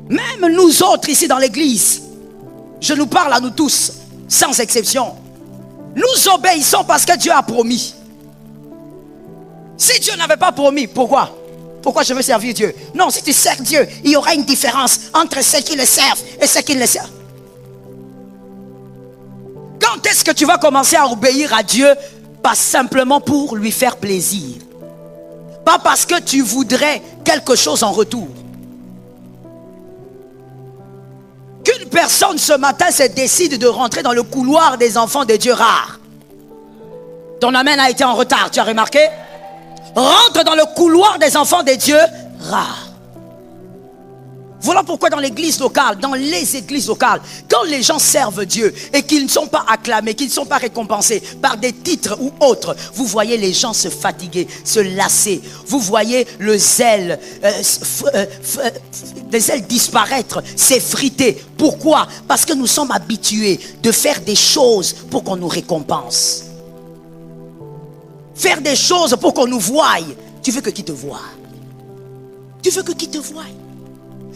Même nous autres ici dans l'église, je nous parle à nous tous, sans exception. Nous obéissons parce que Dieu a promis. Si Dieu n'avait pas promis, pourquoi? Pourquoi je veux servir Dieu? Non, si tu sers Dieu, il y aura une différence entre ceux qui le servent et ceux qui ne le servent. Quand est-ce que tu vas commencer à obéir à Dieu? Pas simplement pour lui faire plaisir. Pas parce que tu voudrais quelque chose en retour. Qu'une personne ce matin se décide de rentrer dans le couloir des enfants de Dieu rares. Ton amen a été en retard, tu as remarqué? Rentre dans le couloir des enfants de Dieu rares. Voilà pourquoi dans l'église locale, dans les églises locales, quand les gens servent Dieu et qu'ils ne sont pas acclamés, qu'ils ne sont pas récompensés par des titres ou autres, vous voyez les gens se fatiguer, se lasser. Vous voyez le zèle, des ailes disparaître, s'effriter. Pourquoi? Parce que nous sommes habitués de faire des choses pour qu'on nous récompense. Faire des choses pour qu'on nous voie. Tu veux que qui te voie? Tu veux que qui te voie?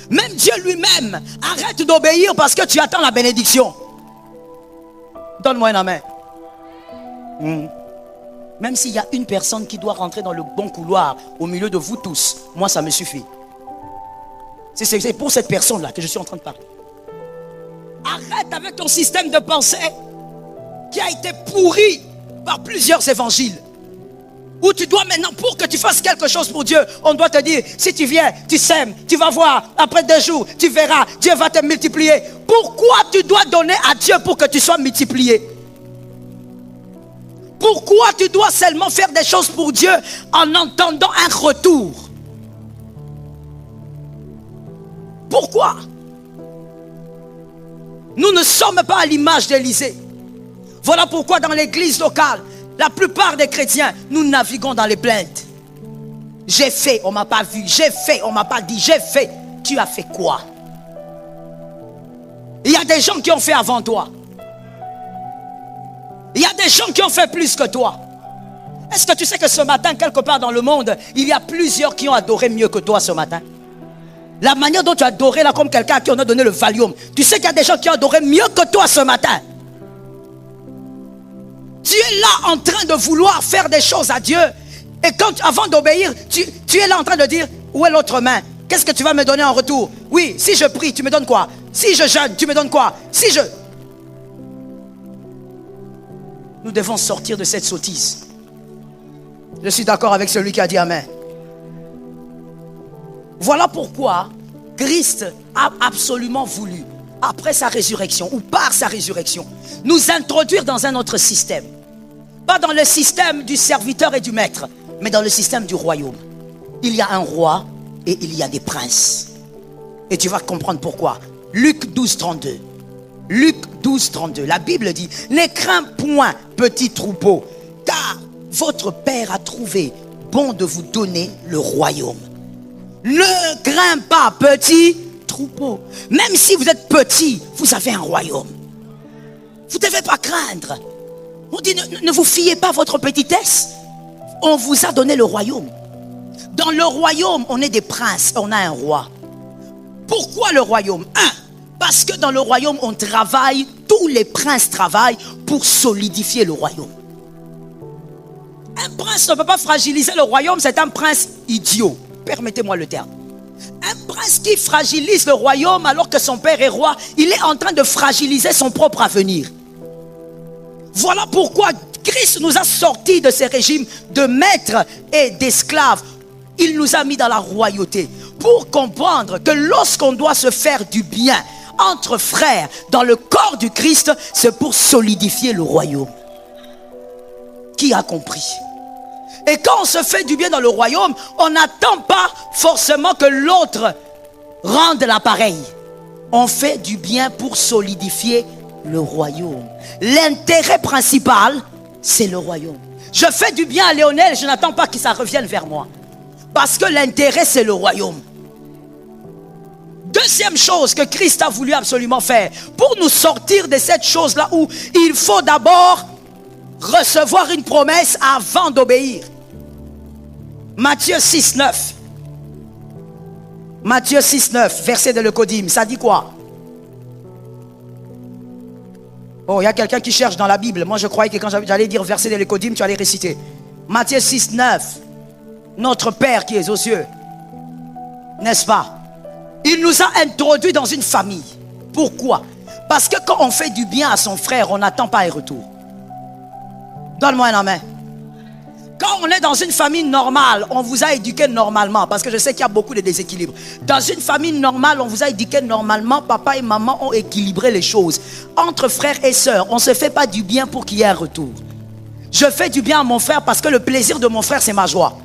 Même Dieu lui-même arrête d'obéir parce que tu attends la bénédiction. Donne-moi un amen. Même s'il y a une personne qui doit rentrer dans le bon couloir au milieu de vous tous, moi ça me suffit. C'est pour cette personne-là que je suis en train de parler. Arrête avec ton système de pensée qui a été pourri par plusieurs évangiles. Où tu dois maintenant, pour que tu fasses quelque chose pour Dieu, on doit te dire, si tu viens, tu sèmes, tu vas voir, après 2 jours, tu verras, Dieu va te multiplier. Pourquoi tu dois donner à Dieu pour que tu sois multiplié? Pourquoi tu dois seulement faire des choses pour Dieu en entendant un retour? Pourquoi? Nous ne sommes pas à l'image d'Élisée. Voilà pourquoi dans l'église locale, la plupart des chrétiens, nous naviguons dans les plaintes. J'ai fait, on ne m'a pas vu. J'ai fait, on ne m'a pas dit. J'ai fait. Tu as fait quoi? Il y a des gens qui ont fait avant toi. Il y a des gens qui ont fait plus que toi. Est-ce que tu sais que ce matin, quelque part dans le monde, il y a plusieurs qui ont adoré mieux que toi ce matin? La manière dont tu as adoré là, comme quelqu'un à qui on a donné le Valium. Tu sais qu'il y a des gens qui ont adoré mieux que toi ce matin. Tu es là en train de vouloir faire des choses à Dieu. Et quand, avant d'obéir, tu es là en train de dire, où est l'autre main? Qu'est-ce que tu vas me donner en retour? Oui, si je prie, tu me donnes quoi? Si je jeûne, tu me donnes quoi? Si je... Nous devons sortir de cette sottise. Je suis d'accord avec celui qui a dit Amen. Voilà pourquoi Christ a absolument voulu, après sa résurrection ou par sa résurrection, nous introduire dans un autre système. Pas dans le système du serviteur et du maître, mais dans le système du royaume. Il y a un roi et il y a des princes. Et tu vas comprendre pourquoi. Luc 12, 32. Luc 12, 32. La Bible dit, ne crains point, petit troupeau, car votre Père a trouvé bon de vous donner le royaume. Ne crains pas, petit troupeau. Même si vous êtes petit, vous avez un royaume. Vous ne devez pas craindre. On dit, ne vous fiez pas à votre petitesse. On vous a donné le royaume. Dans le royaume, on est des princes, on a un roi. Pourquoi le royaume? Parce que dans le royaume, on travaille, tous les princes travaillent pour solidifier le royaume. Un prince ne peut pas fragiliser le royaume, c'est un prince idiot. Permettez-moi le terme. Un prince qui fragilise le royaume alors que son père est roi, il est en train de fragiliser son propre avenir. Voilà pourquoi Christ nous a sortis de ces régimes de maîtres et d'esclaves. Il nous a mis dans la royauté pour comprendre que lorsqu'on doit se faire du bien entre frères dans le corps du Christ, c'est pour solidifier le royaume. Qui a compris? Et quand on se fait du bien dans le royaume, on n'attend pas forcément que l'autre rende l'appareil. On fait du bien pour solidifier le royaume. L'intérêt principal, c'est le royaume. Je fais du bien à Léonel, je n'attends pas que ça revienne vers moi. Parce que l'intérêt, c'est le royaume. Deuxième chose que Christ a voulu absolument faire, pour nous sortir de cette chose-là où il faut d'abord recevoir une promesse avant d'obéir. Matthieu 6, 9. Matthieu 6, 9, verset de l'Eucodime, ça dit quoi? Oh, il y a quelqu'un qui cherche dans la Bible. Moi, je croyais que quand j'allais dire verset de l'Eucodime, tu allais réciter. Matthieu 6, 9. Notre Père qui est aux cieux. N'est-ce pas? Il nous a introduits dans une famille. Pourquoi? Parce que quand on fait du bien à son frère, on n'attend pas un retour. Donne-moi un amen. Quand on est dans une famille normale, on vous a éduqué normalement. Parce que je sais qu'il y a beaucoup de déséquilibres. Dans une famille normale, on vous a éduqué normalement. Papa et maman ont équilibré les choses. Entre frères et sœurs, on ne se fait pas du bien pour qu'il y ait un retour. Je fais du bien à mon frère parce que le plaisir de mon frère, c'est ma joie.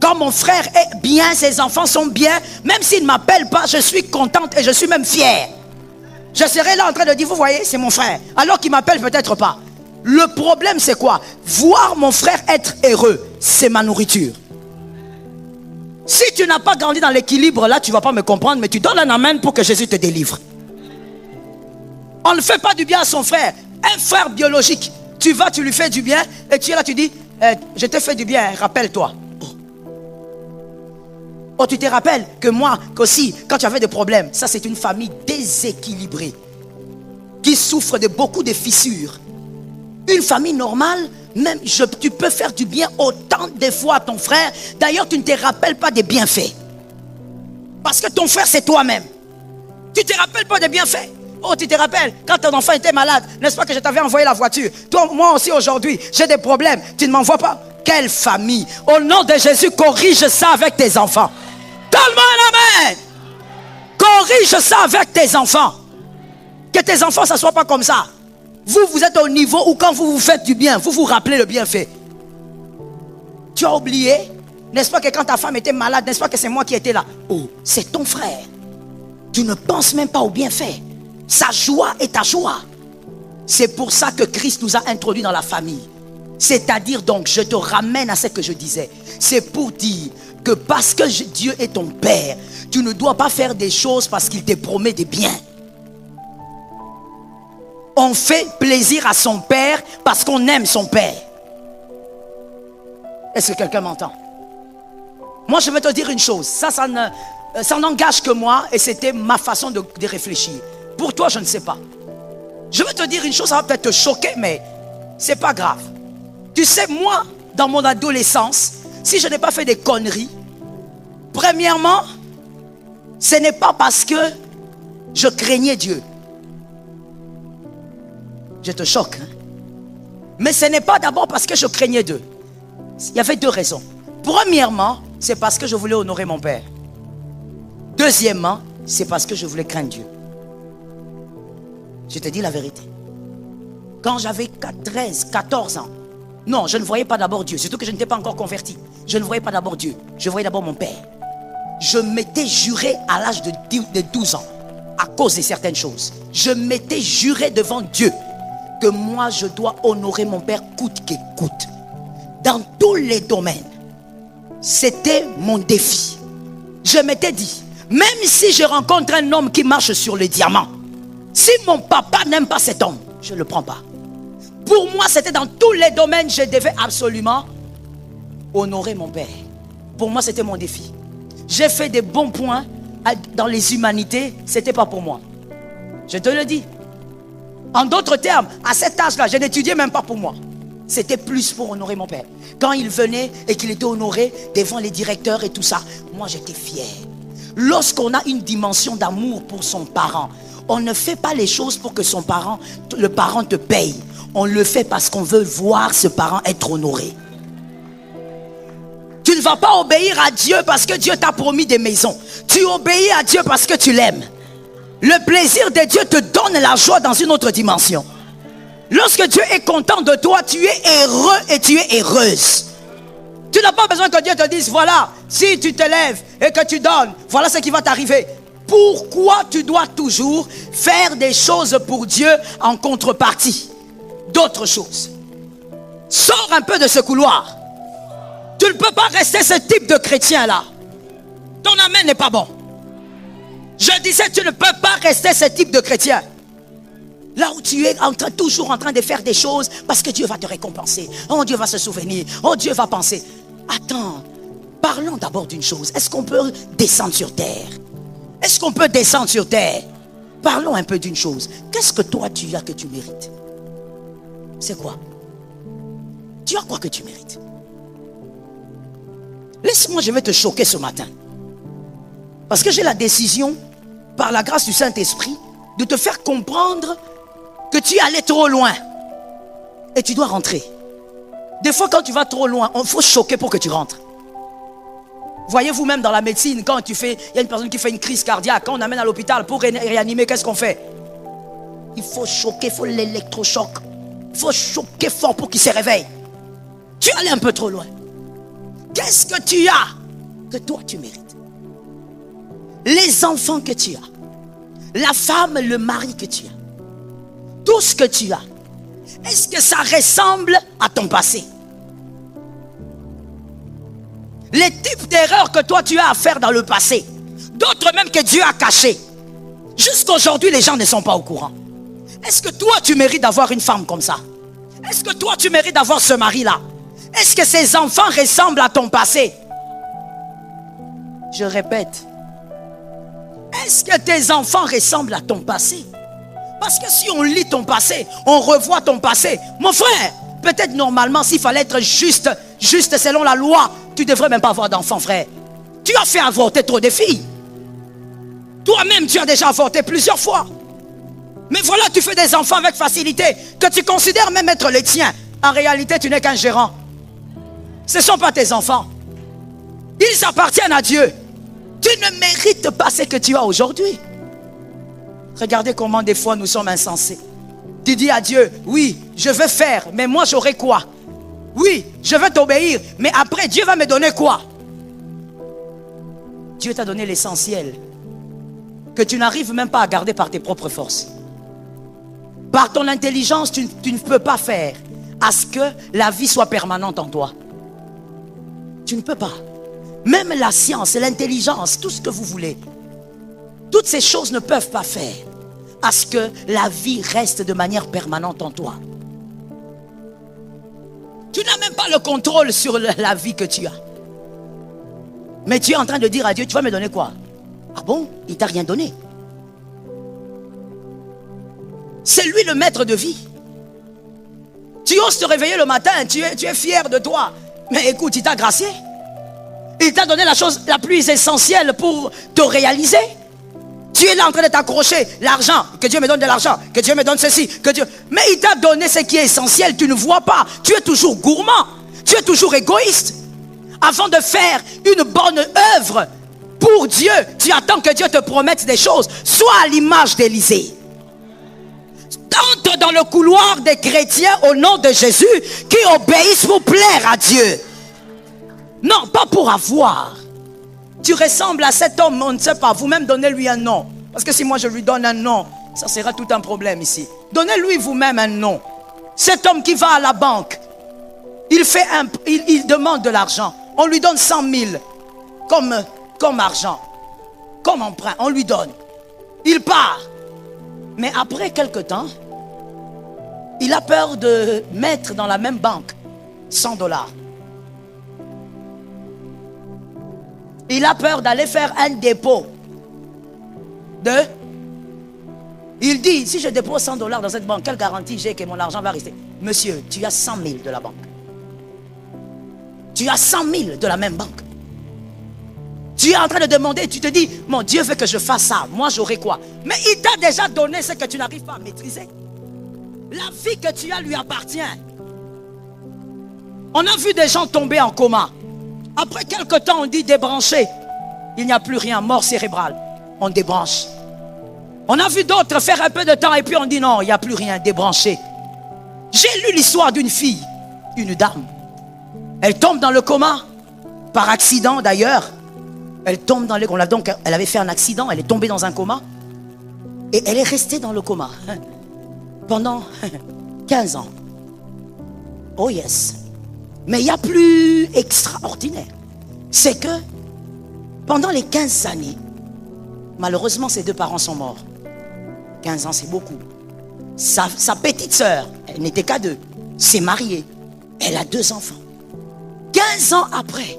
Quand mon frère est bien, ses enfants sont bien, même s'il ne m'appelle pas, je suis contente et je suis même fière. Je serai là en train de dire, vous voyez, c'est mon frère. Alors qu'il m'appelle peut-être pas. Le problème, c'est quoi? Voir mon frère être heureux, c'est ma nourriture. Si tu n'as pas grandi dans l'équilibre, là, tu ne vas pas me comprendre, mais tu donnes un amen pour que Jésus te délivre. On ne fait pas du bien à son frère. Un frère biologique, tu vas, tu lui fais du bien, et tu es là, tu dis, je te fais du bien, rappelle-toi. Oh, tu te rappelles que moi, qu'aussi, quand tu avais des problèmes, ça c'est une famille déséquilibrée, qui souffre de beaucoup de fissures. Une famille normale, même tu peux faire du bien autant de fois à ton frère. D'ailleurs, tu ne te rappelles pas des bienfaits. Parce que ton frère, c'est toi-même. Tu ne te rappelles pas des bienfaits. Oh, tu te rappelles, quand ton enfant était malade, n'est-ce pas que je t'avais envoyé la voiture? Toi, moi aussi aujourd'hui, j'ai des problèmes. Tu ne m'envoies pas? Quelle famille! Au nom de Jésus, corrige ça avec tes enfants. Donne-moi un amen. Corrige ça avec tes enfants. Que tes enfants, ça ne soit pas comme ça. Vous êtes au niveau où quand vous vous faites du bien, vous vous rappelez le bienfait. Tu as oublié, n'est-ce pas que quand ta femme était malade, n'est-ce pas que c'est moi qui étais là? Oh, c'est ton frère. Tu ne penses même pas au bienfait. Sa joie est ta joie. C'est pour ça que Christ nous a introduits dans la famille. C'est-à-dire donc, je te ramène à ce que je disais. C'est pour dire que parce que Dieu est ton Père, tu ne dois pas faire des choses parce qu'il te promet des biens. On fait plaisir à son Père parce qu'on aime son Père. Est-ce que quelqu'un m'entend? Moi, je vais te dire une chose. Ça n'engage que moi et c'était ma façon de réfléchir. Pour toi, je ne sais pas. Je vais te dire une chose, ça va peut-être te choquer, mais c'est pas grave. Tu sais, moi, dans mon adolescence, si je n'ai pas fait des conneries, premièrement, ce n'est pas parce que je craignais Dieu. Je te choque, hein? Mais ce n'est pas d'abord parce que je craignais Dieu. Il y avait deux raisons. Premièrement, c'est parce que je voulais honorer mon Père. Deuxièmement, c'est parce que je voulais craindre Dieu. Je te dis la vérité. Quand j'avais 13, 14 ans, non, je ne voyais pas d'abord Dieu. Surtout que je n'étais pas encore converti. Je ne voyais pas d'abord Dieu. Je voyais d'abord mon Père. Je m'étais juré à l'âge de 12 ans à cause de certaines choses. Je m'étais juré devant Dieu que moi je dois honorer mon Père coûte que coûte. Dans tous les domaines. C'était mon défi. Je m'étais dit, même si je rencontre un homme qui marche sur le diamant, si mon papa n'aime pas cet homme, je ne le prends pas. Pour moi, c'était dans tous les domaines, je devais absolument honorer mon Père. Pour moi, c'était mon défi. J'ai fait des bons points dans les humanités, ce n'était pas pour moi. Je te le dis. En d'autres termes, à cet âge-là, je n'étudiais même pas pour moi. C'était plus pour honorer mon Père. Quand il venait et qu'il était honoré devant les directeurs et tout ça, moi j'étais fier. Lorsqu'on a une dimension d'amour pour son parent, on ne fait pas les choses pour que le parent te paye. On le fait parce qu'on veut voir ce parent être honoré. Tu ne vas pas obéir à Dieu parce que Dieu t'a promis des maisons. Tu obéis à Dieu parce que tu l'aimes. Le plaisir de Dieu te donne la joie dans une autre dimension. Lorsque Dieu est content de toi, tu es heureux et tu es heureuse. Tu n'as pas besoin que Dieu te dise, voilà, si tu te lèves et que tu donnes, voilà ce qui va t'arriver. Pourquoi tu dois toujours faire des choses pour Dieu en contrepartie d'autres choses? Sors un peu de ce couloir. Tu ne peux pas rester ce type de chrétien-là. Ton amen n'est pas bon. Je disais, tu ne peux pas rester ce type de chrétien. Là où tu es toujours en train de faire des choses parce que Dieu va te récompenser. Oh, Dieu va se souvenir. Oh, Dieu va penser. Attends, Parlons d'abord d'une chose. Est-ce qu'on peut descendre sur terre? Est-ce qu'on peut descendre sur terre? Parlons un peu d'une chose. Qu'est-ce que toi tu as que tu mérites? C'est quoi? Tu as quoi que tu mérites? Laisse-moi, je vais te choquer ce matin. Parce que j'ai la décision, par la grâce du Saint-Esprit, de te faire comprendre que tu es allé trop loin. Et tu dois rentrer. Des fois, quand tu vas trop loin, il faut choquer pour que tu rentres. Voyez-vous même dans la médecine, quand il y a une personne qui fait une crise cardiaque, quand on amène à l'hôpital pour réanimer, qu'est-ce qu'on fait? Il faut choquer, il faut l'électrochoc. Il faut choquer fort pour qu'il se réveille. Tu es allé un peu trop loin. Qu'est-ce que tu as que toi tu mérites? Les enfants que tu as, la femme, le mari que tu as, tout ce que tu as, est-ce que ça ressemble à ton passé? Les types d'erreurs que toi tu as à faire dans le passé, d'autres même que Dieu a cachées, jusqu'à aujourd'hui les gens ne sont pas au courant. Est-ce que toi tu mérites d'avoir une femme comme ça? Est-ce que toi tu mérites d'avoir ce mari-là? Est-ce que ces enfants ressemblent à ton passé? Je répète, est-ce que tes enfants ressemblent à ton passé? Parce que si on lit ton passé, on revoit ton passé, mon frère, peut-être normalement s'il fallait être juste selon la loi, tu ne devrais même pas avoir d'enfants, frère. Tu as fait avorter trop de filles. Toi-même tu as déjà avorté plusieurs fois. Mais voilà, tu fais des enfants avec facilité, que tu considères même être les tiens. En réalité, tu n'es qu'un gérant. Ce ne sont pas tes enfants. Ils appartiennent à Dieu. Tu ne mérites pas ce que tu as aujourd'hui. Regardez comment des fois nous sommes insensés. Tu dis à Dieu, oui, je veux faire, mais moi j'aurai quoi? Oui, je veux t'obéir, mais après Dieu va me donner quoi? Dieu t'a donné l'essentiel que tu n'arrives même pas à garder par tes propres forces. Par ton intelligence, tu ne peux pas faire à ce que la vie soit permanente en toi. Tu ne peux pas. Même la science, l'intelligence, tout ce que vous voulez, toutes ces choses ne peuvent pas faire à ce que la vie reste de manière permanente en toi. Tu n'as même pas le contrôle sur la vie que tu as. Mais tu es en train de dire à Dieu, tu vas me donner quoi? Ah bon? Il ne t'a rien donné. C'est lui le maître de vie. Tu oses te réveiller le matin, tu es fier de toi. Mais écoute, il t'a gracié. Il t'a donné la chose la plus essentielle pour te réaliser. Tu es là en train de t'accrocher. L'argent, que Dieu me donne de l'argent, que Dieu me donne ceci, que Dieu... Mais il t'a donné ce qui est essentiel, tu ne vois pas. Tu es toujours gourmand, tu es toujours égoïste. Avant de faire une bonne œuvre pour Dieu, tu attends que Dieu te promette des choses. Sois à l'image d'Élisée. Entre dans le couloir des chrétiens au nom de Jésus qui obéissent pour plaire à Dieu. Non, pas pour avoir. Tu ressembles à cet homme, on ne sait pas. Vous-même donnez-lui un nom. Parce que si moi je lui donne un nom, ça sera tout un problème ici. Donnez-lui vous-même un nom. Cet homme qui va à la banque, il demande de l'argent. On lui donne 100 000 comme argent, comme emprunt. On lui donne. Il part. Mais après quelque temps, il a peur de mettre dans la même banque 100 $. Il a peur d'aller faire un dépôt Il dit, si je dépose 100 $ dans cette banque, quelle garantie j'ai que mon argent va rester? Monsieur, tu as 100 000 de la banque. Tu as 100 000 de la même banque. Tu es en train de demander, tu te dis, mon Dieu veut que je fasse ça, moi j'aurai quoi? Mais il t'a déjà donné ce que tu n'arrives pas à maîtriser. La vie que tu as lui appartient. On a vu des gens tomber en coma. Après quelque temps, on dit débrancher. Il n'y a plus rien, mort cérébrale. On débranche. On a vu d'autres faire un peu de temps et puis on dit non, il n'y a plus rien, débranché. J'ai lu l'histoire d'une fille, une dame. Elle tombe dans le coma, par accident d'ailleurs. Elle tombe dans le coma. Donc elle avait fait un accident, elle est tombée dans un coma. Et elle est restée dans le coma pendant 15 ans. Oh yes. Mais il y a plus extraordinaire. C'est que pendant les 15 années, malheureusement ses deux parents sont morts. 15 ans c'est beaucoup. Sa petite sœur, elle n'était qu'à 2, s'est mariée. Elle a 2 enfants. 15 ans après,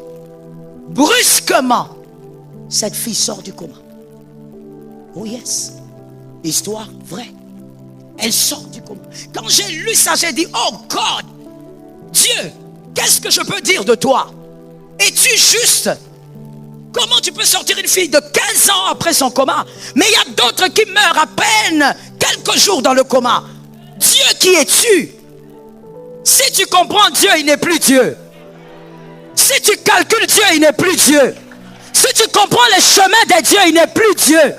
Brusquement, cette fille sort du coma. Oh yes, histoire vraie. Elle sort du coma. Quand j'ai lu ça, j'ai dit, oh God, Dieu, qu'est-ce que je peux dire de toi? Es-tu juste? Comment tu peux sortir une fille de 15 ans après son coma? Mais il y a d'autres qui meurent à peine quelques jours dans le coma. Dieu, qui es-tu? Si tu comprends Dieu, il n'est plus Dieu. Si tu calcules Dieu, il n'est plus Dieu. Si tu comprends les chemins de Dieu, il n'est plus Dieu.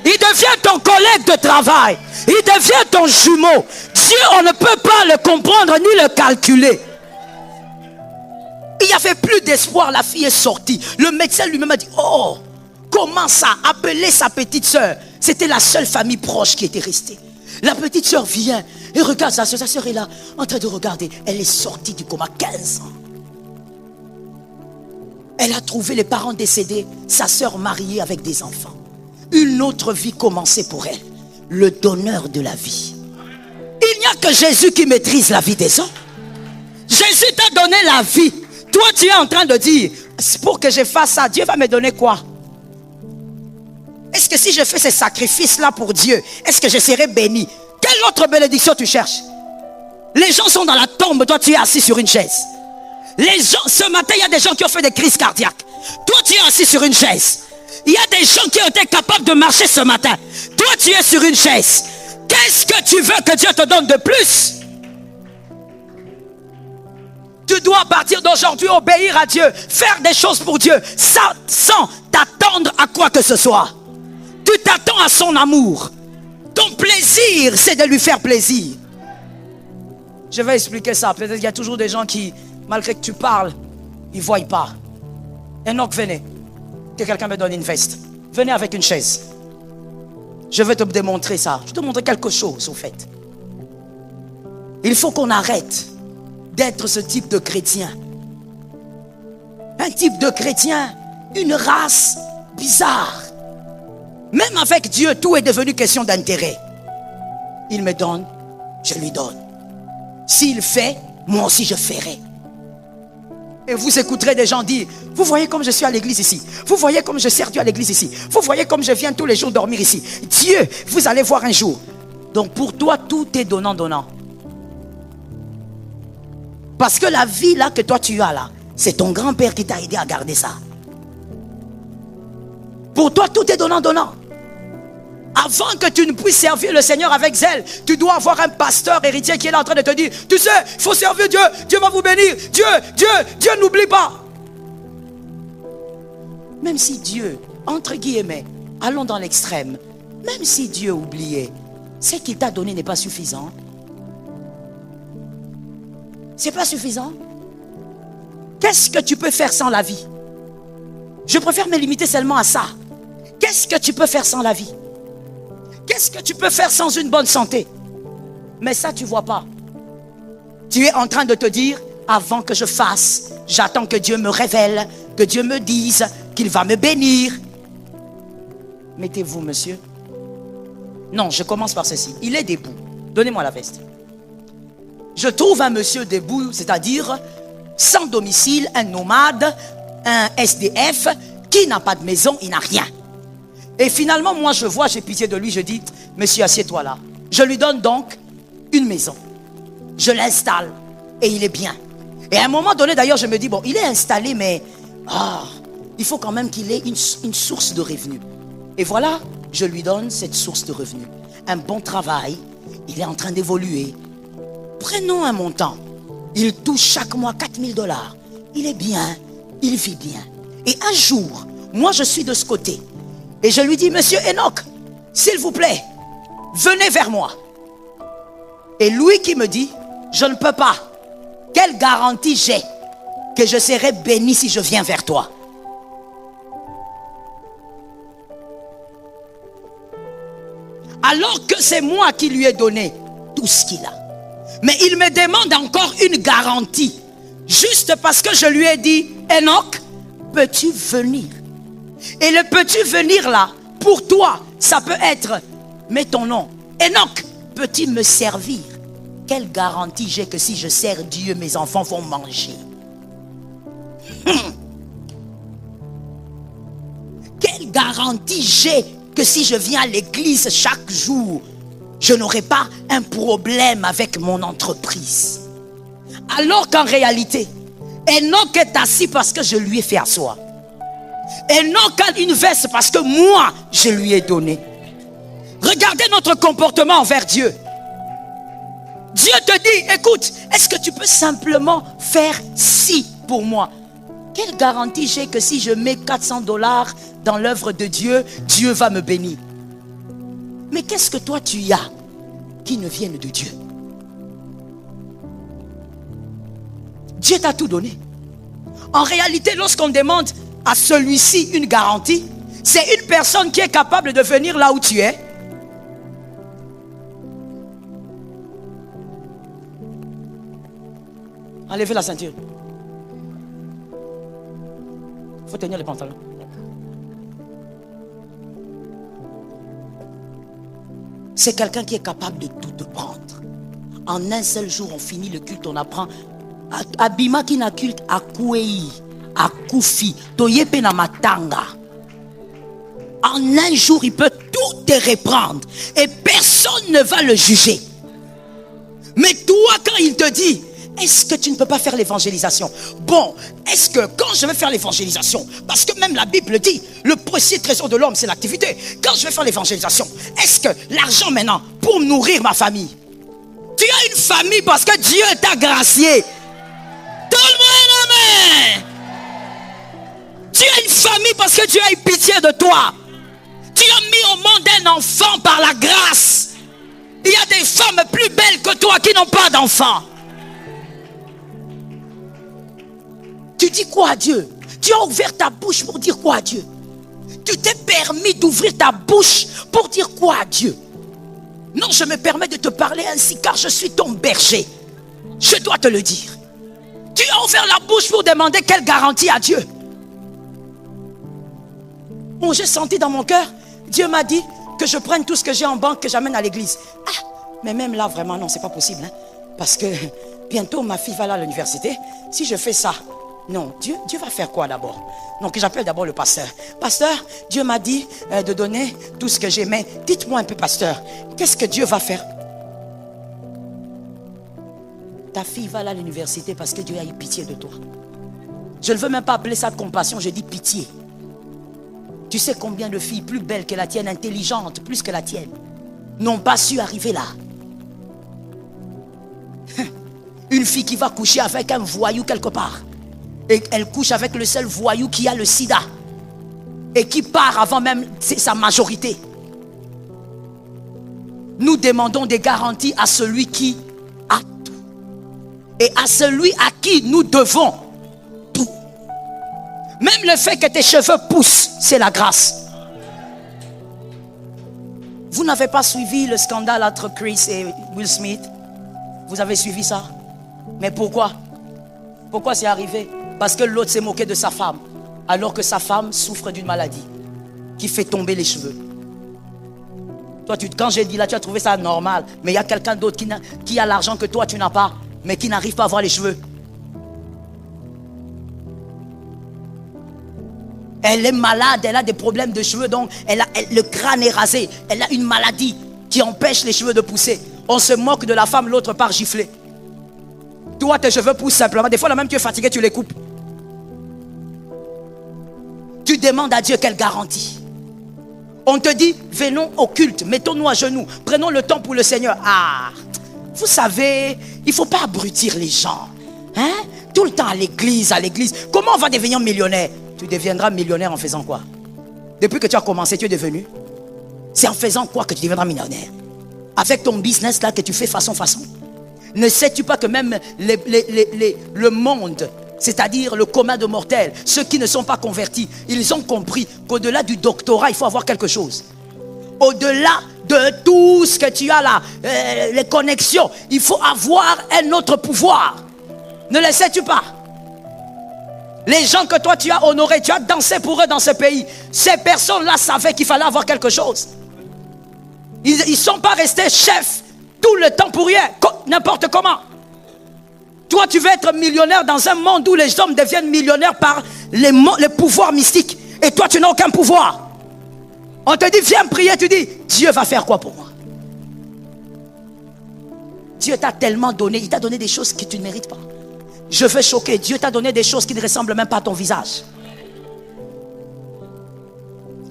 Il devient ton collègue de travail. Il devient ton jumeau. Dieu, on ne peut pas le comprendre ni le calculer. Il n'y avait plus d'espoir, la fille est sortie. Le médecin lui-même a dit, oh, comment ça? Appeler sa petite soeur. C'était la seule famille proche qui était restée. La petite soeur vient et regarde sa soeur est là, en train de regarder. Elle est sortie du coma, 15 ans. Elle a trouvé les parents décédés, sa soeur mariée avec des enfants. Une autre vie commençait pour elle. Le donneur de la vie. Il n'y a que Jésus qui maîtrise la vie des hommes. Jésus t'a donné la vie. Toi, tu es en train de dire, pour que je fasse ça, Dieu va me donner quoi? Est-ce que si je fais ces sacrifices-là pour Dieu, est-ce que je serai béni? Quelle autre bénédiction tu cherches? Les gens sont dans la tombe, toi tu es assis sur une chaise. Les gens, ce matin, il y a des gens qui ont fait des crises cardiaques. Toi, tu es assis sur une chaise. Il y a des gens qui ont été capables de marcher ce matin. Toi, tu es sur une chaise. Qu'est-ce que tu veux que Dieu te donne de plus? Tu dois à partir d'aujourd'hui obéir à Dieu, faire des choses pour Dieu, sans t'attendre à quoi que ce soit. Tu t'attends à son amour. Ton plaisir, c'est de lui faire plaisir. Je vais expliquer ça. Peut-être qu'il y a toujours des gens qui, malgré que tu parles, ils ne voient pas. Enoch, venez. Que quelqu'un me donne une veste. Venez avec une chaise. Je vais te démontrer ça. Je vais te montrer quelque chose, au fait. Il faut qu'on arrête d'être ce type de chrétien. Un type de chrétien, une race bizarre. Même avec Dieu, tout est devenu question d'intérêt. Il me donne, je lui donne. S'il fait, moi aussi je ferai. Et vous écouterez des gens dire, vous voyez comme je suis à l'église ici. Vous voyez comme je sers Dieu à l'église ici. Vous voyez comme je viens tous les jours dormir ici. Dieu, vous allez voir un jour. Donc pour toi, tout est donnant-donnant. Parce que la vie là que toi tu as là, c'est ton grand-père qui t'a aidé à garder ça. Pour toi, tout est donnant-donnant. Avant que tu ne puisses servir le Seigneur avec zèle, tu dois avoir un pasteur héritier qui est là en train de te dire, tu sais, il faut servir Dieu, Dieu va vous bénir, Dieu n'oublie pas. Même si Dieu, entre guillemets, allons dans l'extrême, même si Dieu oubliait, ce qu'il t'a donné n'est pas suffisant. C'est pas suffisant. Qu'est-ce que tu peux faire sans la vie? Je préfère me limiter seulement à ça. Qu'est-ce que tu peux faire sans la vie? Qu'est-ce que tu peux faire sans une bonne santé? Mais ça, tu ne vois pas. Tu es en train de te dire, avant que je fasse, j'attends que Dieu me révèle, que Dieu me dise qu'il va me bénir. Mettez-vous, monsieur. Non, je commence par ceci. Il est debout. Donnez-moi la veste. Je trouve un monsieur debout, c'est-à-dire sans domicile, un nomade, un SDF, qui n'a pas de maison, il n'a rien. Et finalement, moi je vois, j'ai pitié de lui, je dis, monsieur, assieds-toi là. Je lui donne donc une maison. Je l'installe et il est bien. Et à un moment donné, d'ailleurs, je me dis, bon, il est installé, mais il faut quand même qu'il ait une source de revenus. Et voilà, je lui donne cette source de revenus. Un bon travail, il est en train d'évoluer. Prenons un montant. Il touche chaque mois 4 000 $. Il est bien, il vit bien. Et un jour, moi je suis de ce côté. Et je lui dis, monsieur Enoch, s'il vous plaît, venez vers moi. Et lui qui me dit, je ne peux pas. Quelle garantie j'ai que je serai béni si je viens vers toi? Alors que c'est moi qui lui ai donné tout ce qu'il a. Mais il me demande encore une garantie. Juste parce que je lui ai dit, Enoch, peux-tu venir? Et le peux-tu venir là, pour toi, ça peut être, mets ton nom, Enoch, peux-tu me servir? Quelle garantie j'ai que si je sers Dieu, mes enfants vont manger? quelle garantie j'ai que si je viens à l'église chaque jour, je n'aurai pas un problème avec mon entreprise? Alors qu'en réalité, Enoch est assis parce que je lui ai fait asseoir. Enoch a une veste parce que moi, je lui ai donné. Regardez notre comportement envers Dieu. Dieu te dit, écoute, est-ce que tu peux simplement faire ci pour moi? Quelle garantie j'ai que si je mets $400 dans l'œuvre de Dieu, Dieu va me bénir? Mais qu'est-ce que toi tu as qui ne vienne de Dieu? Dieu t'a tout donné. En réalité, lorsqu'on demande à celui-ci une garantie, c'est une personne qui est capable de venir là où tu es. Enlevez la ceinture. Il faut tenir les pantalons. C'est quelqu'un qui est capable de tout te prendre. En un seul jour, on finit le culte, on apprend. Abima qui n'a culte à Kouei, à Koufi, Toyepe na Matanga. En un jour, il peut tout te reprendre. Et personne ne va le juger. Mais toi, quand il te dit, est-ce que tu ne peux pas faire l'évangélisation? Bon, est-ce que quand je vais faire l'évangélisation, parce que même la Bible dit, le précieux trésor de l'homme, c'est l'activité. Quand je vais faire l'évangélisation, est-ce que l'argent maintenant, pour nourrir ma famille? Tu as une famille parce que Dieu t'a gracié. Tout le monde, amen. Tu as une famille parce que Dieu a eu pitié de toi. Tu as mis au monde un enfant par la grâce. Il y a des femmes plus belles que toi qui n'ont pas d'enfants. Tu dis quoi à Dieu? Tu as ouvert ta bouche pour dire quoi à Dieu? Tu t'es permis d'ouvrir ta bouche pour dire quoi à Dieu? Non, je me permets de te parler ainsi car je suis ton berger. Je dois te le dire. Tu as ouvert la bouche pour demander quelle garantie à Dieu? Bon, j'ai senti dans mon cœur, Dieu m'a dit que je prenne tout ce que j'ai en banque, que j'amène à l'église. Ah, mais même là, vraiment, non, c'est pas possible. Hein, parce que bientôt, ma fille va aller à l'université. Si je fais ça, non, Dieu va faire quoi d'abord? Donc j'appelle d'abord le pasteur. Pasteur, Dieu m'a dit de donner tout ce que j'ai. Mais dites-moi un peu, pasteur, qu'est-ce que Dieu va faire? Ta fille va aller à l'université parce que Dieu a eu pitié de toi. Je ne veux même pas appeler ça compassion, je dis pitié. Tu sais combien de filles plus belles que la tienne, intelligentes plus que la tienne, n'ont pas su arriver là? Une fille qui va coucher avec un voyou quelque part. Et elle couche avec le seul voyou qui a le sida. Et qui part avant même sa majorité. Nous demandons des garanties à celui qui a tout. Et à celui à qui nous devons tout. Même le fait que tes cheveux poussent, c'est la grâce. Vous n'avez pas suivi le scandale entre Chris et Will Smith? Vous avez suivi ça? Mais pourquoi? Pourquoi c'est arrivé? Parce que l'autre s'est moqué de sa femme, alors que sa femme souffre d'une maladie qui fait tomber les cheveux. Toi, quand j'ai dit là, tu as trouvé ça normal. Mais il y a quelqu'un d'autre qui a l'argent que toi, tu n'as pas, mais qui n'arrive pas à avoir les cheveux. Elle est malade, elle a des problèmes de cheveux, donc le crâne est rasé. Elle a une maladie qui empêche les cheveux de pousser. On se moque de la femme, l'autre part gifler. Toi, tes cheveux poussent simplement. Des fois, là même, tu es fatigué, tu les coupes. Tu demandes à Dieu quelle garantie. On te dit, venons au culte, mettons-nous à genoux, prenons le temps pour le Seigneur. Ah, vous savez, il ne faut pas abrutir les gens. Hein? Tout le temps à l'église, à l'église. Comment on va devenir millionnaire? Tu deviendras millionnaire en faisant quoi? Depuis que tu as commencé, tu es devenu. C'est en faisant quoi que tu deviendras millionnaire? Avec ton business là que tu fais façon. Ne sais-tu pas que même le monde, c'est-à-dire le commun de mortels, ceux qui ne sont pas convertis, ils ont compris qu'au-delà du doctorat, il faut avoir quelque chose. Au-delà de tout ce que tu as là, les connexions, il faut avoir un autre pouvoir. Ne le sais-tu pas? Les gens que toi tu as honorés, tu as dansé pour eux dans ce pays, ces personnes-là savaient qu'il fallait avoir quelque chose. Ils ne sont pas restés chefs tout le temps pour rien, n'importe comment. Toi, tu veux être millionnaire dans un monde où les hommes deviennent millionnaires par les pouvoirs mystiques. Et toi, tu n'as aucun pouvoir. On te dit, viens prier, tu dis, Dieu va faire quoi pour moi? Dieu t'a tellement donné, il t'a donné des choses que tu ne mérites pas. Je veux choquer, Dieu t'a donné des choses qui ne ressemblent même pas à ton visage.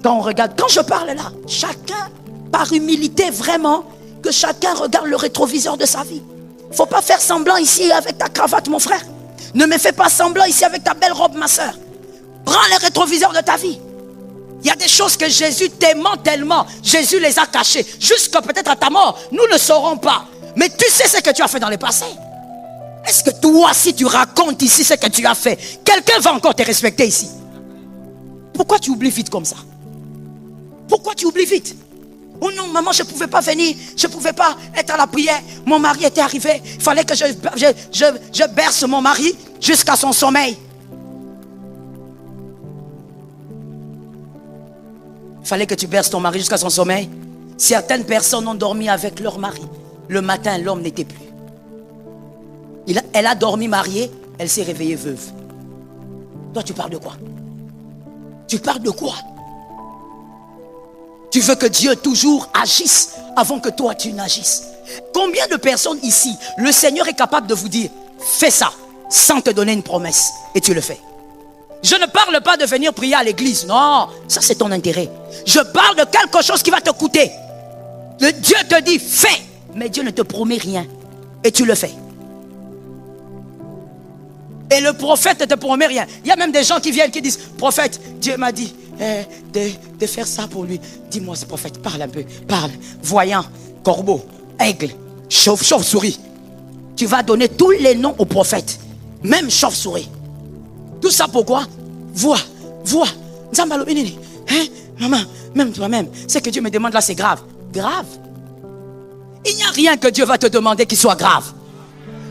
Quand on regarde, quand je parle là, chacun, par humilité vraiment, que chacun regarde le rétroviseur de sa vie. Il ne faut pas faire semblant ici avec ta cravate, mon frère. Ne me fais pas semblant ici avec ta belle robe, ma soeur. Prends les rétroviseurs de ta vie. Il y a des choses que Jésus t'aimant tellement, Jésus les a cachées. Jusqu'à peut-être à ta mort, nous ne saurons pas. Mais tu sais ce que tu as fait dans le passé. Est-ce que toi, si tu racontes ici ce que tu as fait, quelqu'un va encore te respecter ici? Pourquoi tu oublies vite comme ça? Pourquoi tu oublies vite? Oh non, maman, je ne pouvais pas venir, je ne pouvais pas être à la prière. Mon mari était arrivé, il fallait que je berce mon mari jusqu'à son sommeil. Il fallait que tu berces ton mari jusqu'à son sommeil. Certaines personnes ont dormi avec leur mari. Le matin, l'homme n'était plus. Elle a dormi mariée, elle s'est réveillée veuve. Toi, tu parles de quoi? Tu parles de quoi? Tu veux que Dieu toujours agisse avant que toi tu n'agisses. Combien de personnes ici, le Seigneur est capable de vous dire, fais ça, sans te donner une promesse, et tu le fais. Je ne parle pas de venir prier à l'église, non, ça c'est ton intérêt. Je parle de quelque chose qui va te coûter. Dieu te dit, fais, mais Dieu ne te promet rien, et tu le fais. Et le prophète ne te promet rien. Il y a même des gens qui viennent qui disent, prophète, Dieu m'a dit de faire ça pour lui. Dis-moi, ce prophète, parle un peu, parle. Voyant, corbeau, aigle, chauve-souris. Tu vas donner tous les noms au prophète, même chauve-souris. Tout ça pourquoi? Vois. Hein? Maman, même toi-même, ce que Dieu me demande là, c'est grave. Grave? Il n'y a rien que Dieu va te demander qui soit grave.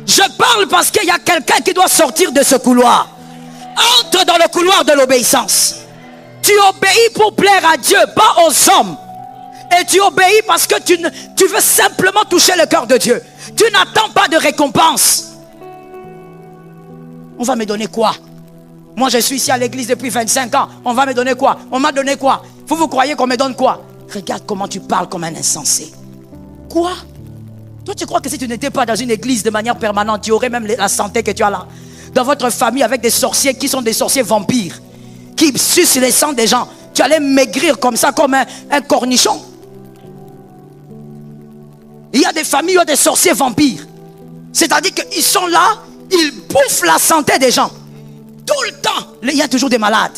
Je parle parce qu'il y a quelqu'un qui doit sortir de ce couloir. Entre dans le couloir de l'obéissance. Tu obéis pour plaire à Dieu, pas aux hommes. Et tu obéis parce que tu veux simplement toucher le cœur de Dieu. Tu n'attends pas de récompense. On va me donner quoi? Moi je suis ici à l'église depuis 25 ans. On va me donner quoi? On m'a donné quoi? Vous croyez qu'on me donne quoi? Regarde comment tu parles comme un insensé. Quoi? Toi tu crois que si tu n'étais pas dans une église de manière permanente, tu aurais même la santé que tu as là? Dans votre famille avec des sorciers qui sont des sorciers vampires, qui sucent les sangs des gens, tu allais maigrir comme ça, comme un cornichon. Il y a des familles où il y a des sorciers vampires. C'est-à-dire qu'ils sont là, ils bouffent la santé des gens. Tout le temps, il y a toujours des malades.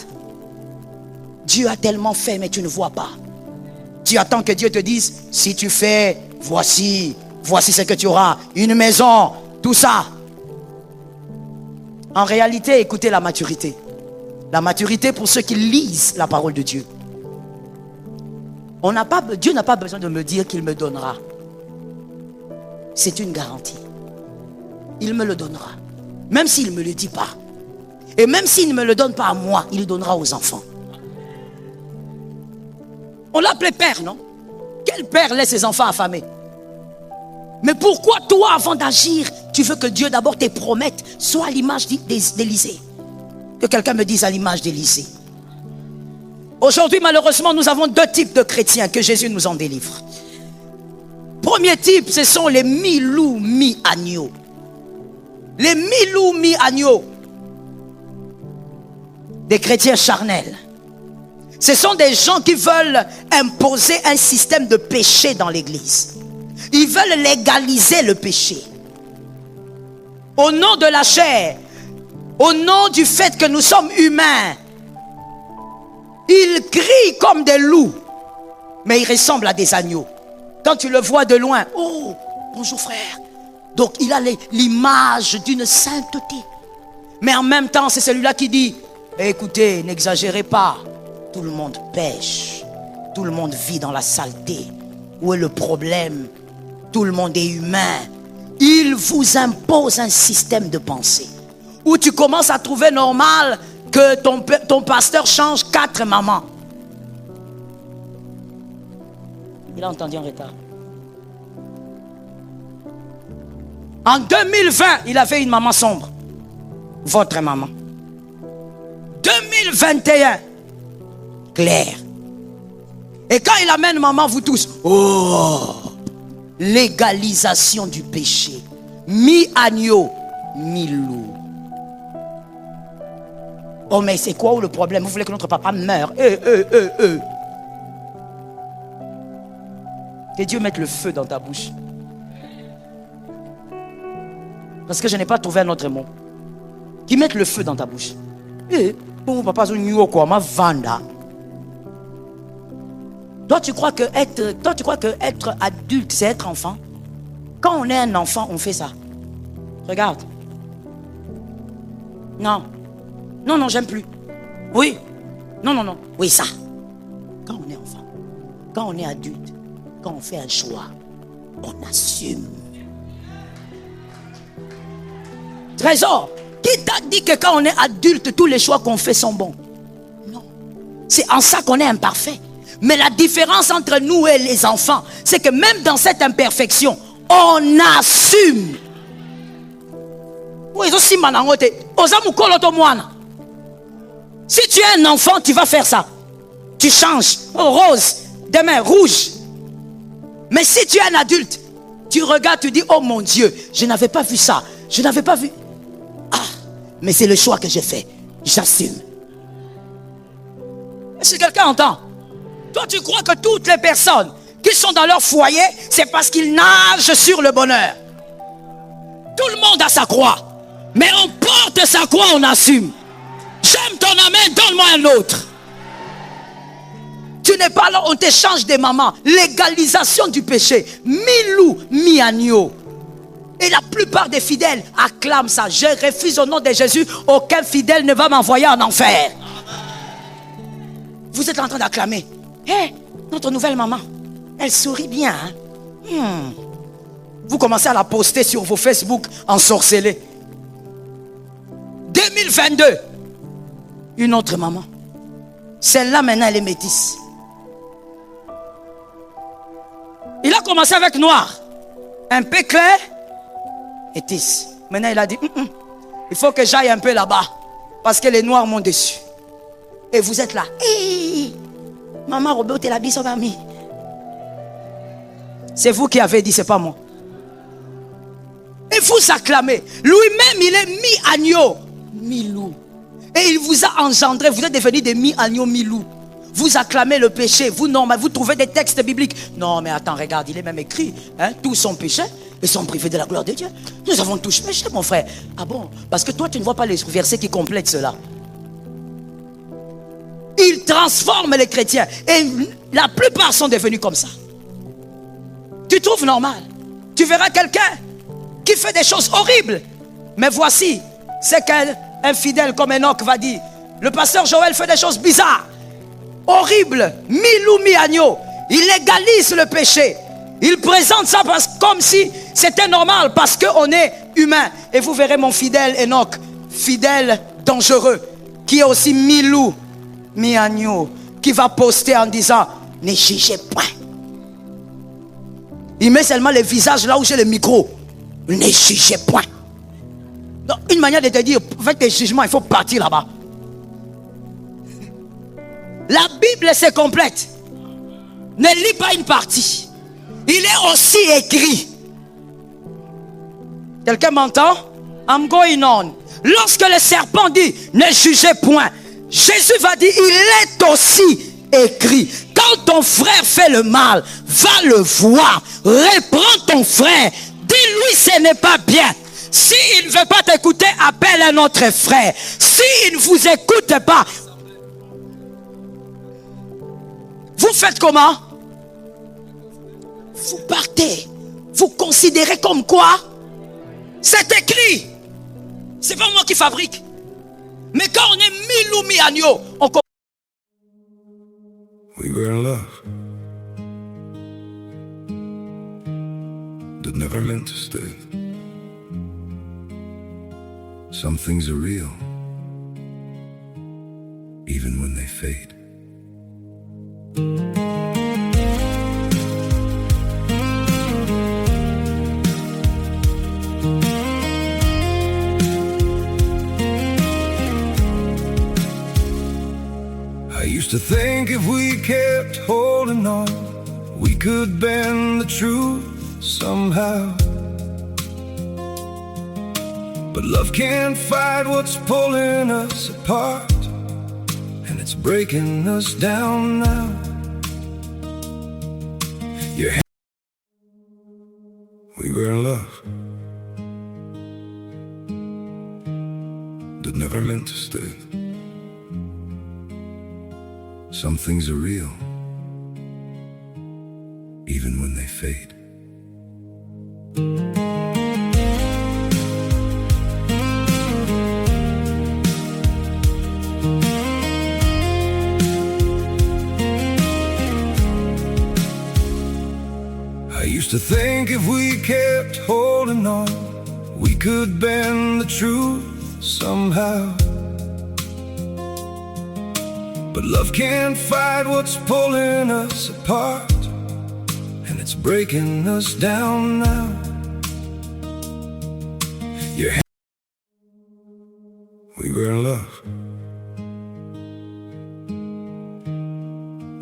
Dieu a tellement fait, mais tu ne vois pas. Tu attends que Dieu te dise, si tu fais, voici ce que tu auras, une maison, tout ça. En réalité, écoutez la maturité. La maturité pour ceux qui lisent la parole de Dieu. Dieu n'a pas besoin de me dire qu'il me donnera. C'est une garantie. Il me le donnera. Même s'il ne me le dit pas. Et même s'il ne me le donne pas à moi, il le donnera aux enfants. On l'appelait père, non? Quel père laisse ses enfants affamés? Mais pourquoi toi, avant d'agir, tu veux que Dieu d'abord te promette, soit à l'image d'Élisée? Que quelqu'un me dise à l'image d'Élisée. Aujourd'hui, malheureusement, nous avons deux types de chrétiens, que Jésus nous en délivre. Premier type, ce sont les mi-loups, mi-agneaux. Les mi-loups, mi-agneaux. Des chrétiens charnels. Ce sont des gens qui veulent imposer un système de péché dans l'église. Ils veulent légaliser le péché. Au nom de la chair, au nom du fait que nous sommes humains, ils crient comme des loups, mais ils ressemblent à des agneaux. Quand tu le vois de loin, oh, bonjour frère. Donc il a l'image d'une sainteté. Mais en même temps, c'est celui-là qui dit, écoutez, n'exagérez pas. Tout le monde pêche. Tout le monde vit dans la saleté. Où est le problème? Tout le monde est humain. Il vous impose un système de pensée où tu commences à trouver normal que ton pasteur change 4 mamans. Il a entendu en retard. En 2020, il avait une maman sombre. Votre maman. 2021, claire. Et quand il amène maman, vous tous, oh, légalisation du péché. Mi-agneau, mi-loup. Oh, mais c'est quoi le problème? Vous voulez que notre papa meure? Que Dieu mette le feu dans ta bouche. Parce que je n'ai pas trouvé un autre mot. Qui mette le feu dans ta bouche. Mon papa, ma vanda. Toi, tu crois que être adulte, c'est être enfant? Quand on est un enfant, on fait ça. Regarde. Non. Non, non, j'aime plus. Oui. Non, non, non. Oui, ça. Quand on est enfant, quand on est adulte, quand on fait un choix, on assume. Trésor, qui t'a dit que quand on est adulte, tous les choix qu'on fait sont bons? Non. C'est en ça qu'on est imparfait. Mais la différence entre nous et les enfants, c'est que même dans cette imperfection, on assume. Si tu es un enfant, tu vas faire ça. Tu changes. Oh, rose, demain, rouge. Mais si tu es un adulte, tu regardes, tu dis, oh mon Dieu, je n'avais pas vu ça. Je n'avais pas vu. Ah, mais c'est le choix que j'ai fait. J'assume. Est-ce que quelqu'un entend? Toi, tu crois que toutes les personnes qui sont dans leur foyer, c'est parce qu'ils nagent sur le bonheur. Tout le monde a sa croix. Mais on porte sa croix, on assume. J'aime ton amen, donne-moi un autre. Tu n'es pas là, on t'échange des mamans. Légalisation du péché. Mi-loup, mi-agneau. Et la plupart des fidèles acclament ça. Je refuse au nom de Jésus. Aucun fidèle ne va m'envoyer en enfer. Vous êtes en train d'acclamer. Hé, notre nouvelle maman, elle sourit bien. Hein? Vous commencez à la poster sur vos Facebook ensorcelés. 2022. Une autre maman. Celle-là maintenant elle est métisse. Il a commencé avec noir. Un peu clair. Métisse. Maintenant il a dit, il faut que j'aille un peu là-bas. Parce que les noirs m'ont déçu. Et vous êtes là. Hey, maman Robert, t'es la bise, mamie. C'est vous qui avez dit, c'est pas moi. Et vous acclamez. Lui-même, il est mi-agneau, mi-loup. Et il vous a engendré. Vous êtes devenus des mi-agneaux, mi-loup. Vous acclamez le péché. Vous trouvez des textes bibliques. Non, mais attends, regarde, il est même écrit. Hein, tous sont péchés et sont privés de la gloire de Dieu. Nous avons tous péché, mon frère. Ah bon? Parce que toi, tu ne vois pas les versets qui complètent cela. Il transforme les chrétiens. Et la plupart sont devenus comme ça. Tu trouves normal? Tu verras quelqu'un qui fait des choses horribles. Mais voici ce qu'un fidèle comme Enoch va dire. Le pasteur Joël fait des choses bizarres, horribles, mi-loup, mi-agneau. Il légalise le péché. Il présente ça comme si c'était normal parce qu'on est humain. Et vous verrez mon fidèle Enoch, fidèle dangereux, qui est aussi mi-loup, mi-agneau, qui va poster en disant, ne jugez point. Il met seulement le visage là où j'ai le micro. Ne jugez point. Donc, une manière de te dire, faites des jugements, il faut partir là-bas. La Bible c'est complète. Ne lis pas une partie. Il est aussi écrit. Quelqu'un m'entend? I'm going on. Lorsque le serpent dit, ne jugez point, Jésus va dire, il est aussi écrit. Quand ton frère fait le mal, va le voir. Reprends ton frère. Dis-lui, ce n'est pas bien. S'il ne veut pas t'écouter, appelle un autre frère. S'il ne vous écoute pas, vous faites comment? Vous partez. Vous considérez comme quoi? C'est écrit. C'est pas moi qui fabrique. Mais quand on est mi-loup, mi-agneau, on commence. We were in love that never meant to stay. Some things are real, even when they fade. I used used to think if we kept holding on, we could bend the truth somehow. But love can't fight what's pulling us apart, and it's breaking us down now. We were in love that never meant to stay. Some things are real, even when they fade. I used to think if we kept holding on, we could bend the truth somehow. But love can't fight what's pulling us apart, and it's breaking us down now. We were in love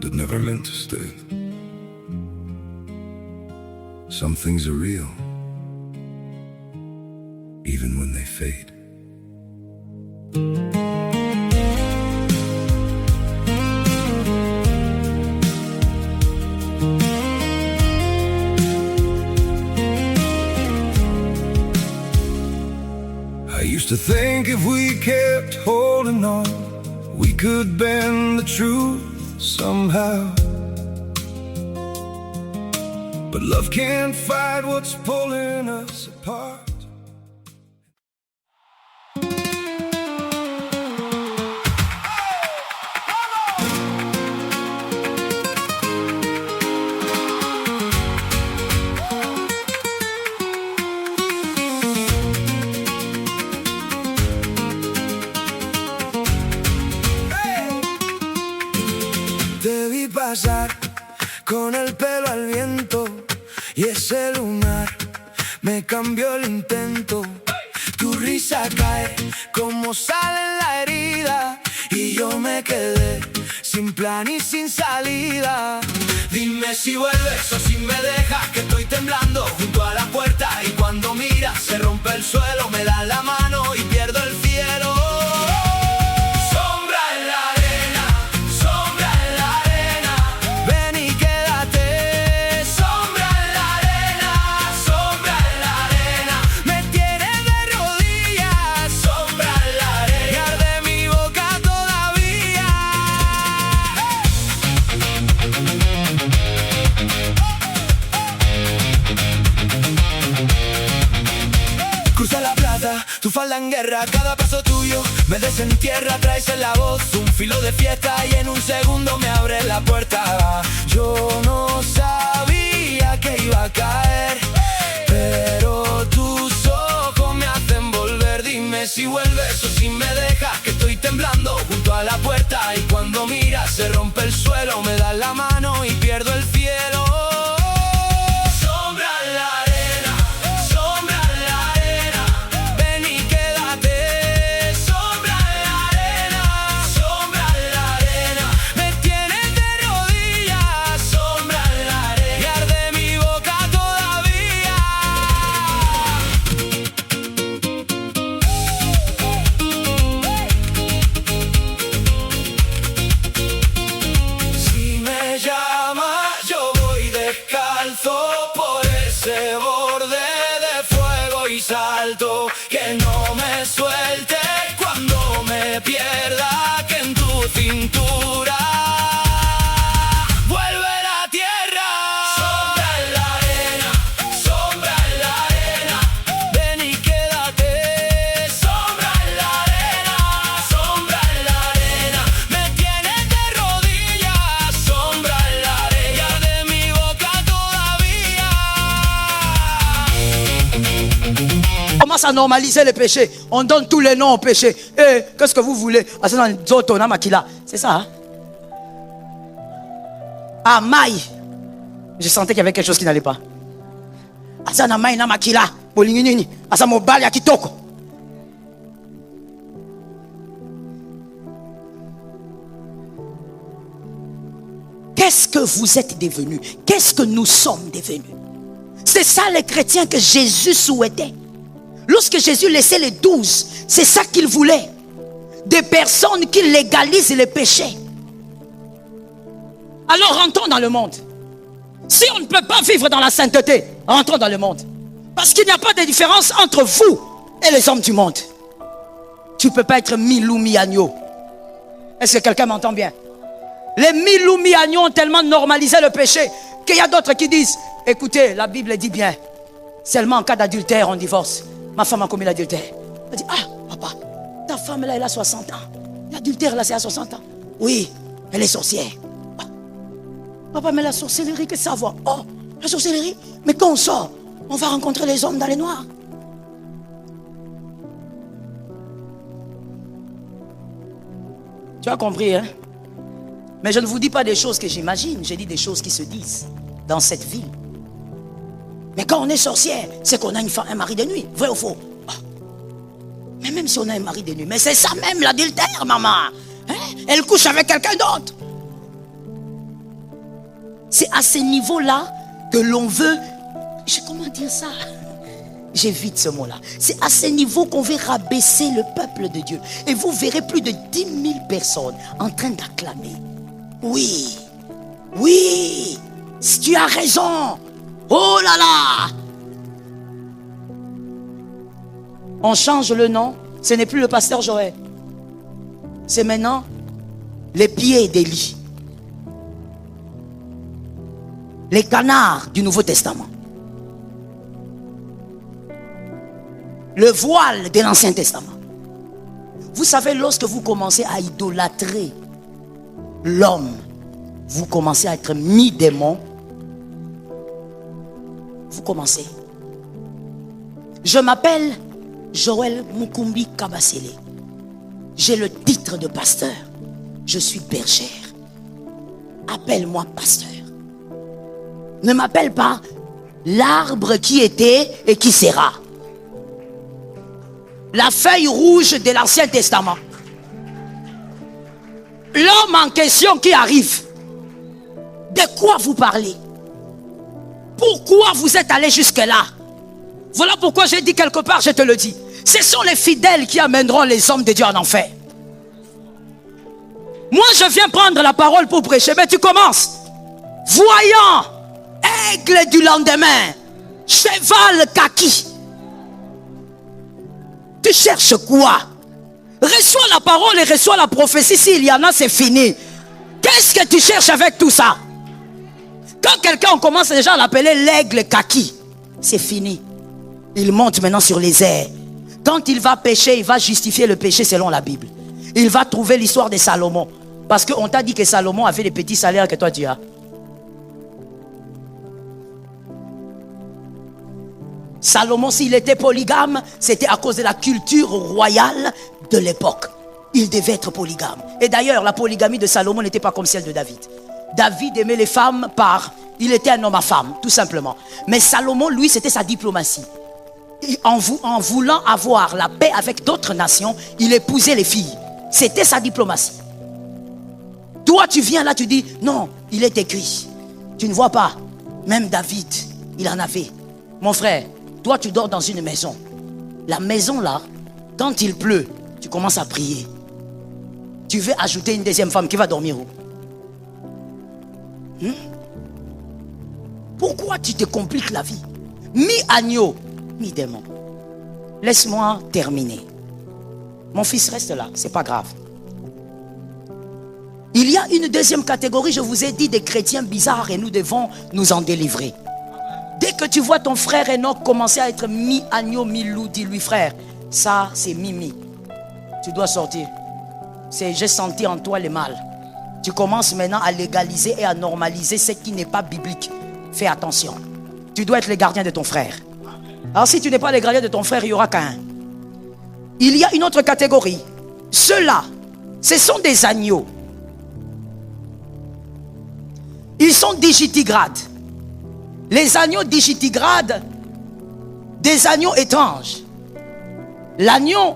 that never meant to stay. Some things are real, even when they fade. I used to think if we kept holding on, we could bend the truth somehow. But love can't fight what's pulling us apart. Te vi pasar con el pelo al viento y ese lunar me cambió el intento. Tu risa cae como sal en la herida y yo me quedé sin plan y sin salida. Dime si vuelves o si me dejas, que estoy temblando junto a la puerta y cuando miras se rompe el suelo, me das la mano y pierdo el cielo. Cruza la plata, tu falda en guerra, cada paso tuyo me desentierra, traes en la voz un filo de fiesta y en un segundo me abres la puerta. Yo no sabía que iba a caer, pero tus ojos me hacen volver. Dime si vuelves o si me dejas, que estoy temblando junto a la puerta y cuando miras se rompe el suelo, me das la mano y pierdo el cielo. Por ese borde de fuego y salto, que no me suelte cuando me pierda, que en tu cintura vuelve la tierra. Sombra en la arena, sombra en la arena, ven y quédate. Sombra en la arena, sombra en la arena, me tienes de rodillas. Sombra en la arena, de mi boca todavía. Commence à normaliser les péchés. On donne tous les noms aux péchés. Eh, qu'est-ce que vous voulez? C'est ça, hein? Ah, Maï. Je sentais qu'il y avait quelque chose qui n'allait pas. Asana Maï na makila. Bolinginini. Asa mobali ya kitoko. qu'est-ce que vous êtes devenus? Qu'est-ce que nous sommes devenus? C'est ça les chrétiens que Jésus souhaitait. Lorsque Jésus laissait les 12, c'est ça qu'il voulait. Des personnes qui légalisent les péchés. Alors rentrons dans le monde. Si on ne peut pas vivre dans la sainteté, rentrons dans le monde. Parce qu'il n'y a pas de différence entre vous et les hommes du monde. Tu ne peux pas être mi-loup, mi-agneau. Est-ce que quelqu'un m'entend bien? Les mi-loup, mi-agneau ont tellement normalisé le péché qu'il y a d'autres qui disent, écoutez, la Bible dit bien, seulement en cas d'adultère, on divorce. Ma femme a commis l'adultère. Elle dit, ah, papa, ta femme là, elle a 60 ans. L'adultère là, c'est à 60 ans. Oui, elle est sorcière. Ah. Papa, mais la sorcellerie, qu'est-ce que ça va? Oh, la sorcellerie. Mais quand on sort, on va rencontrer les hommes dans les noirs. Tu as compris, hein? Mais je ne vous dis pas des choses que j'imagine, je dis des choses qui se disent dans cette ville. Mais quand on est sorcière, c'est qu'on a un mari de nuit, vrai ou faux? Oh. Mais même si on a un mari de nuit, mais c'est ça même l'adultère, maman. Hein? Elle couche avec quelqu'un d'autre. C'est à ce niveau-là que l'on veut... Comment dire ça? J'évite ce mot-là. C'est à ce niveau qu'on veut rabaisser le peuple de Dieu. Et vous verrez plus de 10 000 personnes en train d'acclamer. Oui, oui, tu as raison. Oh là là. On change le nom. Ce n'est plus le pasteur Joël. C'est maintenant les pieds d'Élie. Les canards du Nouveau Testament. Le voile de l'Ancien Testament. Vous savez, lorsque vous commencez à idolâtrer l'homme, vous commencez à être mi-démon. Vous commencez. Je m'appelle Joël Mukumbi Kabasele. J'ai le titre de pasteur. Je suis bergère. Appelle-moi pasteur. Ne m'appelle pas l'arbre qui était et qui sera. La feuille rouge de l'Ancien Testament. L'homme en question qui arrive. De quoi vous parlez? Pourquoi vous êtes allé jusque-là? Voilà pourquoi j'ai dit quelque part, je te le dis. Ce sont les fidèles qui amèneront les hommes de Dieu en enfer. Moi, je viens prendre la parole pour prêcher, mais tu commences. Voyant, aigle du lendemain, cheval kaki. Tu cherches quoi? Reçois la parole et reçois la prophétie. S'il y en a, c'est fini. Qu'est-ce que tu cherches avec tout ça? Quand quelqu'un, on commence déjà à l'appeler l'aigle kaki, c'est fini. Il monte maintenant sur les airs. Quand il va pécher, il va justifier le péché selon la Bible. Il va trouver l'histoire de Salomon. Parce qu'on t'a dit que Salomon avait les petits salaires que toi tu as. Salomon, s'il était polygame, c'était à cause de la culture royale de l'époque. Il devait être polygame. Et d'ailleurs, la polygamie de Salomon n'était pas comme celle de David. David aimait les femmes il était un homme à femme, tout simplement. Mais Salomon, lui, c'était sa diplomatie. Et en voulant avoir la paix avec d'autres nations, il épousait les filles. C'était sa diplomatie. Toi, tu viens là, tu dis, non, il est écrit. Tu ne vois pas. Même David, il en avait. Mon frère, toi, tu dors dans une maison. La maison là, quand il pleut, tu commences à prier. Tu veux ajouter une deuxième femme qui va dormir où? Pourquoi tu te compliques la vie? Mi-agneau, mi-démon. Laisse-moi terminer. Mon fils reste là, c'est pas grave. Il y a une deuxième catégorie, je vous ai dit, des chrétiens bizarres et nous devons nous en délivrer. Dès que tu vois ton frère Enoch commencer à être mi-agneau, mi-loup, dis-lui frère, ça c'est Mimi. Tu dois sortir. J'ai senti en toi le mal. Tu commences maintenant à légaliser et à normaliser ce qui n'est pas biblique. Fais attention. Tu dois être le gardien de ton frère. Alors si tu n'es pas le gardien de ton frère, il n'y aura qu'un. Il y a une autre catégorie. Ceux-là, ce sont des agneaux. Ils sont digitigrades. Les agneaux digitigrades, des agneaux étranges. L'agneau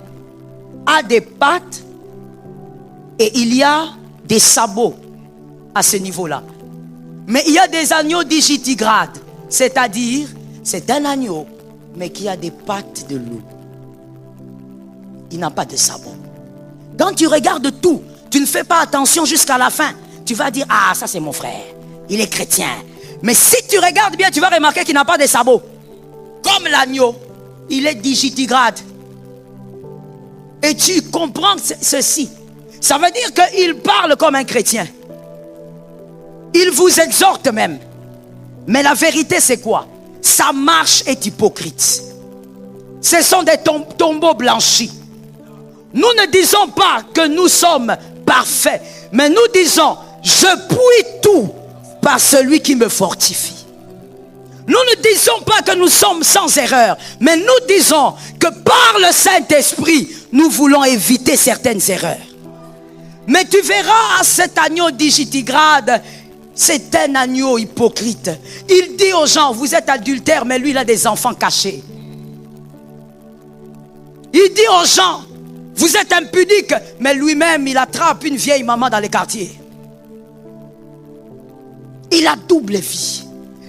a des pattes et il y a des sabots à ce niveau-là. Mais il y a des agneaux digitigrades. C'est-à-dire, c'est un agneau, mais qui a des pattes de loup. Il n'a pas de sabot. Quand tu regardes tout, tu ne fais pas attention jusqu'à la fin. Tu vas dire, ah, ça c'est mon frère. Il est chrétien. Mais si tu regardes bien, tu vas remarquer qu'il n'a pas de sabots. Comme l'agneau, il est digitigrade. Et tu comprends ceci. Ça veut dire qu'il parle comme un chrétien. Il vous exhorte même. Mais la vérité c'est quoi? Sa marche est hypocrite. Ce sont des tombeaux blanchis. Nous ne disons pas que nous sommes parfaits. Mais nous disons, je puis tout par celui qui me fortifie. Nous ne disons pas que nous sommes sans erreur. Mais nous disons que par le Saint-Esprit, nous voulons éviter certaines erreurs. Mais tu verras à cet agneau digitigrade, c'est un agneau hypocrite. Il dit aux gens, vous êtes adultères, mais lui il a des enfants cachés. Il dit aux gens, vous êtes impudiques, mais lui-même il attrape une vieille maman dans les quartiers. Il a double vie.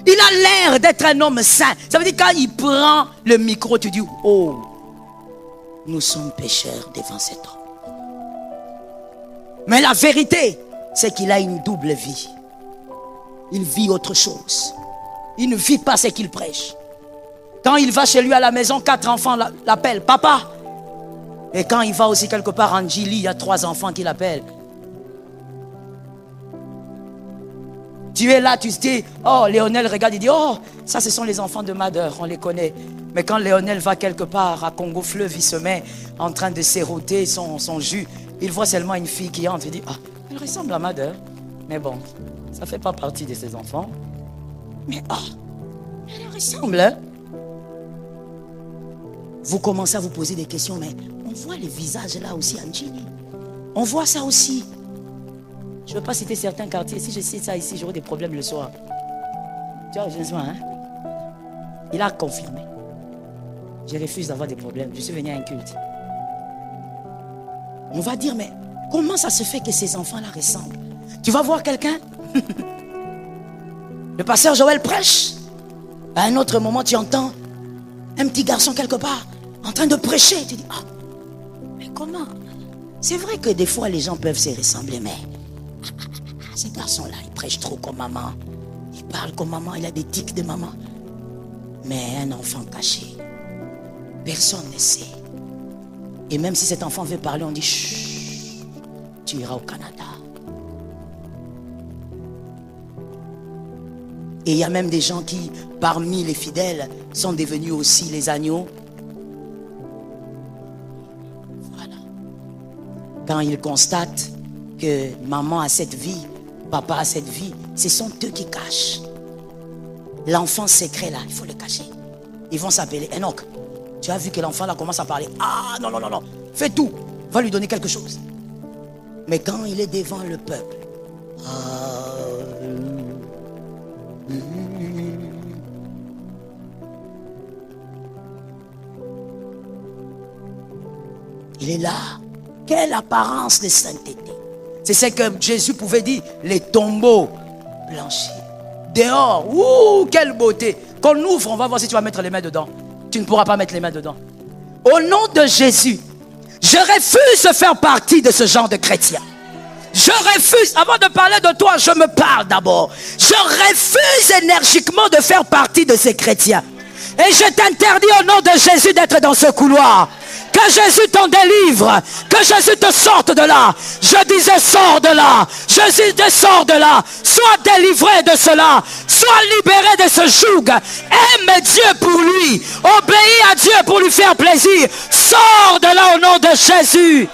Il a l'air d'être un homme saint. Ça veut dire quand il prend le micro, tu dis, oh, nous sommes pécheurs devant cet homme. Mais la vérité, c'est qu'il a une double vie. Il vit autre chose. Il ne vit pas ce qu'il prêche. Quand il va chez lui à la maison, 4 enfants l'appellent papa. Et quand il va aussi quelque part en Gili, il y a 3 enfants qui l'appellent. Tu es là, tu te dis, oh, Léonel regarde, il dit, oh, ça ce sont les enfants de Madeur, on les connaît. Mais quand Léonel va quelque part à Congo-Fleuve, il se met en train de serroter son jus. Il voit seulement une fille qui entre, il dit, ah, elle ressemble à Madeur. Mais bon, ça ne fait pas partie de ses enfants. Mais ah, elle ressemble, hein? Vous commencez à vous poser des questions, mais on voit les visages là aussi en Gili. On voit ça aussi. Je ne veux pas citer certains quartiers. Si je cite ça ici, j'aurai des problèmes le soir. Tu vois, je ne sais pas, hein? Il a confirmé. Je refuse d'avoir des problèmes. Je suis venu à un culte. On va dire, mais comment ça se fait que ces enfants-là ressemblent? Tu vas voir quelqu'un. Le pasteur Joël prêche. À un autre moment, tu entends un petit garçon quelque part en train de prêcher. Tu dis, ah, mais comment? C'est vrai que des fois, les gens peuvent se ressembler, mais ce garçon-là, il prêche trop comme maman. Il parle comme maman, il a des tics de maman. Mais un enfant caché, personne ne sait. Et même si cet enfant veut parler, on dit, chut, tu iras au Canada. Et il y a même des gens qui, parmi les fidèles, sont devenus aussi les agneaux. Voilà. Quand ils constatent que maman a cette vie, papa a cette vie, ce sont eux qui cachent. L'enfant secret là, il faut le cacher. Ils vont s'appeler Enoch. Tu as vu que l'enfant là commence à parler. Ah non, non, non, non. Fais tout. Va lui donner quelque chose. Mais quand il est devant le peuple, il est là. Quelle apparence de sainteté. C'est ce que Jésus pouvait dire. Les tombeaux blanchis. Dehors. Ouh, quelle beauté. Qu'on ouvre, on va voir si tu vas mettre les mains dedans. Tu ne pourras pas mettre les mains dedans. Au nom de Jésus, je refuse de faire partie de ce genre de chrétien. Je refuse, avant de parler de toi, je me parle d'abord. Je refuse énergiquement de faire partie de ces chrétiens. Et je t'interdis au nom de Jésus d'être dans ce couloir. Que Jésus t'en délivre. Que Jésus te sorte de là. Je disais sors de là. Jésus te sort de là. Sois délivré de cela. Sois libéré de ce joug. Aime Dieu pour lui. Obéis à Dieu pour lui faire plaisir. Sors de là au nom de Jésus.